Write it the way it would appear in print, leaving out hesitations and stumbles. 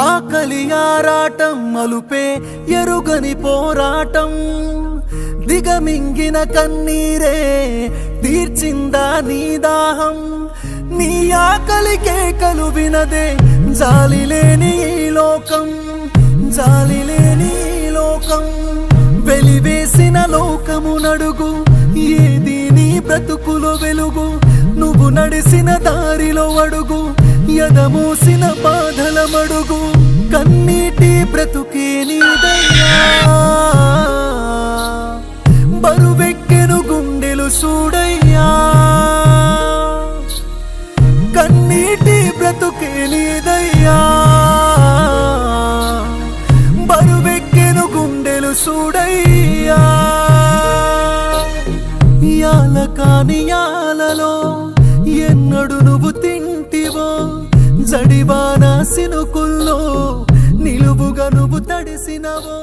ఆకలి ఆరాటం అలుపే ఎరుగని పోరాటం దిగమింగిన కన్నీరే తీర్చిందా నీ దాహం నీ ఆకలి కేకలు వినదే జాలి లేని ఈ లోకం జాలి లేని ఈ లోకం వెలివేసిన లోకము నడుగు ఏది నీ బ్రతుకులో వెలుగు నువ్వు నడిసిన దారిలో అడుగు ఎదమూసిన బాధల మడుగు కన్నీటి బ్రతుకే నీదయ్యా బరువెక్కెను గుండెలు చూడయ్యా కన్నీటి బ్రతుకే నీదయ్యా బరువెక్కెను గుండెలు చూడయ్యా యాల కాని యాలలో ఎన్నడు నువ్వు తింటివో జడివాన సినుకుల్లో నిలువుగా నువ్వు తడిసినవో